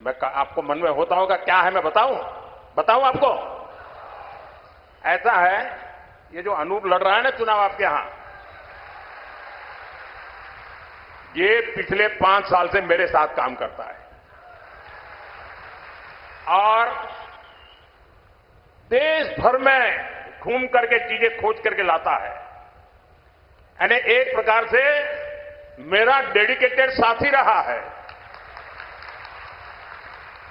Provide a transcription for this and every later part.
आपको मन में होता होगा क्या है, मैं बताऊं आपको। ऐसा है, ये जो अनूप लड़ रहा है ना चुनाव आपके यहां, ये पिछले 5 साल से मेरे साथ काम करता है और देश भर में घूम करके चीजें खोज करके लाता है। यानी एक प्रकार से मेरा डेडिकेटेड साथी रहा है।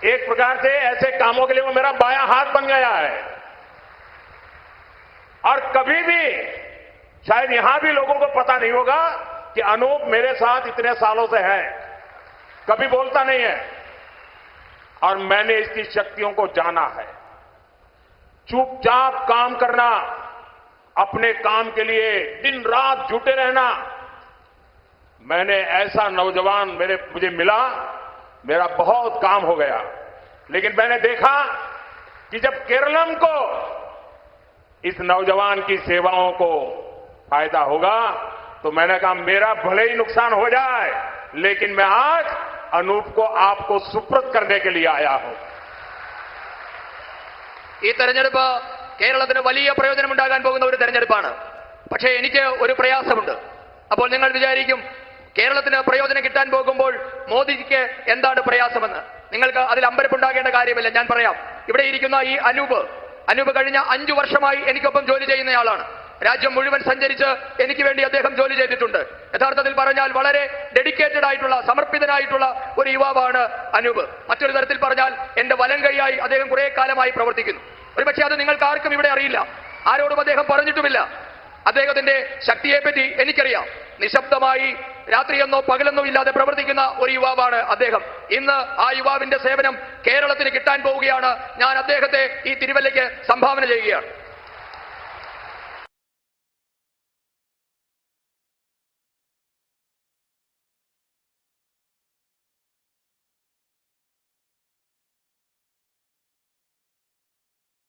एक प्रकार से ऐसे कामों के लिए वो मेरा बायां हाथ बन गया है। और कभी भी शायद यहां भी लोगों को पता नहीं होगा कि अनूप मेरे साथ इतने सालों से है, कभी बोलता नहीं है। और मैंने इसकी शक्तियों को जाना है। चुपचाप काम करना, अपने काम के लिए दिन रात जुटे रहना। मैंने ऐसा नौजवान मुझे मिला, मेरा बहुत काम हो गया। लेकिन मैंने देखा कि जब केरलम को इस नौजवान की सेवाओं को फायदा होगा तो मैंने कहा मेरा भले ही नुकसान हो जाए, लेकिन मैं आज अनूप को आपको सुपुर्द करने के लिए आया हूं। ഈ തെരഞ്ഞെടുപ്പ് കേരളത്തിന് വലിയ പ്രയോജനമുണ്ടാകാൻ പോകുന്ന ഒരു തെരഞ്ഞെടുപ്പാണ്. പക്ഷേ എനിക്ക് ഒരു പ്രയാസമുണ്ട്. അപ്പോൾ നിങ്ങൾ വിചാരിക്കും കേരളത്തിന് പ്രയോജനം കിട്ടാൻ പോകുമ്പോൾ മോദിജിക്ക് എന്താണ് പ്രയാസമെന്ന്. നിങ്ങൾക്ക് അതിൽ അമ്പരപ്പുണ്ടാകേണ്ട കാര്യമില്ല, ഞാൻ പറയാം. ഇവിടെ ഇരിക്കുന്ന ഈ അനൂപ് കഴിഞ്ഞ 5 വർഷമായി എനിക്കൊപ്പം ജോലി ചെയ്യുന്നയാളാണ്. രാജ്യം മുഴുവൻ സഞ്ചരിച്ച് എനിക്ക് വേണ്ടി അദ്ദേഹം ജോലി ചെയ്തിട്ടുണ്ട്. യഥാർത്ഥത്തിൽ പറഞ്ഞാൽ വളരെ ഡെഡിക്കേറ്റഡ് ആയിട്ടുള്ള, സമർപ്പിതനായിട്ടുള്ള ഒരു യുവാവാണ് അനൂപ്. മറ്റൊരു തരത്തിൽ പറഞ്ഞാൽ എന്റെ വലം കൈയായി അദ്ദേഹം കുറെ കാലമായി പ്രവർത്തിക്കുന്നു. ഒരുപക്ഷെ അത് നിങ്ങൾക്ക് ആർക്കും ഇവിടെ അറിയില്ല, ആരോടും അദ്ദേഹം പറഞ്ഞിട്ടുമില്ല. അദ്ദേഹത്തിന്റെ ശക്തിയെപ്പറ്റി എനിക്കറിയാം. നിശബ്ദമായി രാത്രിയെന്നോ പകലെന്നോ ഇല്ലാതെ പ്രവർത്തിക്കുന്ന ഒരു യുവാവാണ് അദ്ദേഹം. ഇന്ന് ആ യുവാവിന്റെ സേവനം കേരളത്തിന് കിട്ടാൻ പോവുകയാണ്. ഞാൻ അദ്ദേഹത്തെ ഈ തിരുവല്ലയ്ക്ക് സംഭാവന ചെയ്യുകയാണ്.